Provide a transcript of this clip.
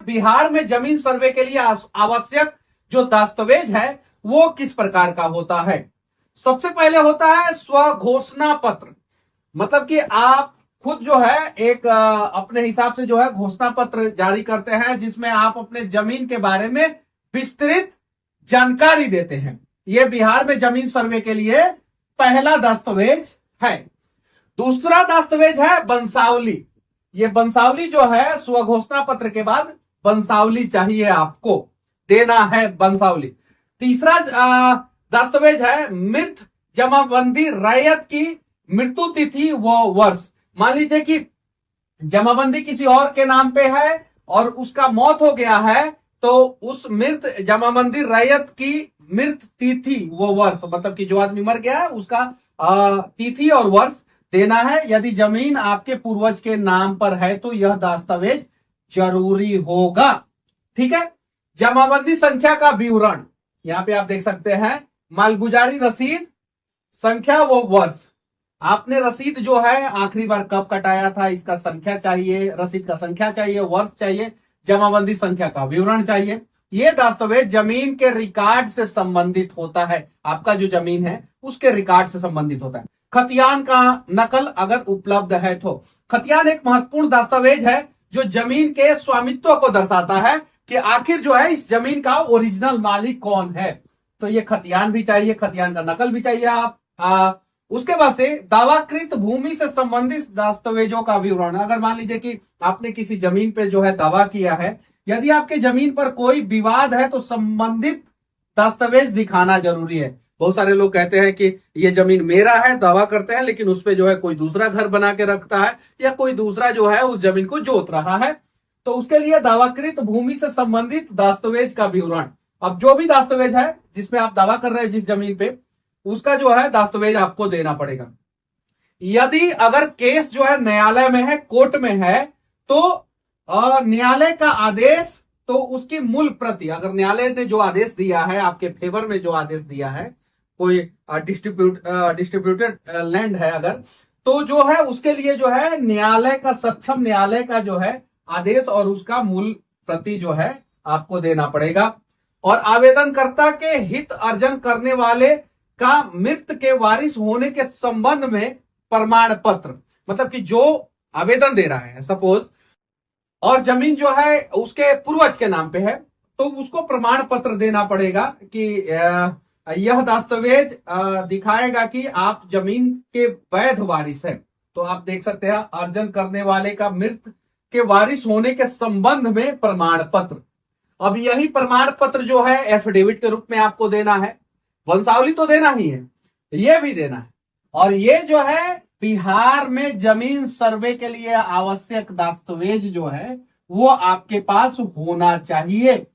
बिहार में जमीन सर्वे के लिए आवश्यक जो दस्तावेज है वो किस प्रकार का होता है। सबसे पहले होता है स्वघोषणा पत्र, मतलब कि आप खुद जो है एक अपने हिसाब से जो है घोषणा पत्र जारी करते हैं जिसमें आप अपने जमीन के बारे में विस्तृत जानकारी देते हैं। यह बिहार में जमीन सर्वे के लिए पहला दस्तावेज है। दूसरा दस्तावेज है वंशावली। ये वंशावली जो है स्वघोषणा पत्र के बाद वंशावली चाहिए, आपको देना है वंशावली। तीसरा दस्तावेज है मृत जमाबंदी रैयत की मृत्यु तिथि व वर्ष। मान लीजिए कि जमाबंदी किसी और के नाम पे है और उसका मौत हो गया है, तो उस मृत जमाबंदी रैयत की मृत तिथि व वर्ष, मतलब कि जो आदमी मर गया है उसका तिथि और वर्ष देना है। यदि जमीन आपके पूर्वज के नाम पर है तो यह दस्तावेज जरूरी होगा। ठीक है। जमाबंदी संख्या का विवरण यहां पे आप देख सकते हैं, मालगुजारी रसीद संख्या व वर्ष। आपने रसीद जो है आखिरी बार कब कटाया था इसका संख्या चाहिए, रसीद का संख्या चाहिए, वर्ष चाहिए, जमाबंदी संख्या का विवरण चाहिए। यह दस्तावेज जमीन के रिकॉर्ड से संबंधित होता है, आपका जो जमीन है उसके रिकॉर्ड से संबंधित होता है। खतियान का नकल अगर उपलब्ध है तो। खतियान एक महत्वपूर्ण दस्तावेज है जो जमीन के स्वामित्व को दर्शाता है कि आखिर जो है इस जमीन का ओरिजिनल मालिक कौन है। तो ये खतियान भी चाहिए, खतियान का नकल भी चाहिए आप। उसके बाद से दावाकृत भूमि से संबंधित दस्तावेजों का विवरण। अगर मान लीजिए कि आपने किसी जमीन पे जो है दावा किया है, यदि आपके जमीन पर कोई विवाद है तो संबंधित दस्तावेज दिखाना जरूरी है। बहुत सारे लोग कहते हैं कि ये जमीन मेरा है, दावा करते हैं, लेकिन उस पे जो है कोई दूसरा घर बना के रखता है या कोई दूसरा जो है उस जमीन को जोत रहा है। तो उसके लिए दावाकृत भूमि से संबंधित दस्तावेज का विवरण। अब जो भी दस्तावेज है जिसमें आप दावा कर रहे हैं जिस जमीन पे, उसका जो है दस्तावेज आपको देना पड़ेगा। यदि अगर केस जो है न्यायालय में है, कोर्ट में है, तो न्यायालय का आदेश, तो उसकी मूल प्रति, अगर न्यायालय ने जो आदेश दिया है आपके फेवर में, जो आदेश दिया है, कोई डिस्ट्रीब्यूटेड लैंड है अगर, तो जो है उसके लिए जो है न्यायालय का, सक्षम न्यायालय का जो है आदेश और उसका मूल प्रति जो है आपको देना पड़ेगा। और आवेदनकर्ता के हित अर्जन करने वाले का मृत के वारिस होने के संबंध में प्रमाण पत्र, मतलब कि जो आवेदन दे रहा है सपोज, और जमीन जो है उसके पूर्वज के नाम पे है, तो उसको प्रमाण पत्र देना पड़ेगा कि यह दस्तावेज दिखाएगा कि आप जमीन के वैध वारिस हैं। तो आप देख सकते हैं अर्जन करने वाले का मृत के वारिस होने के संबंध में प्रमाण पत्र। अब यही प्रमाण पत्र जो है एफिडेविट के रूप में आपको देना है। वंशावली तो देना ही है, ये भी देना है। और ये जो है बिहार में जमीन सर्वे के लिए आवश्यक दस्तावेज जो है वो आपके पास होना चाहिए।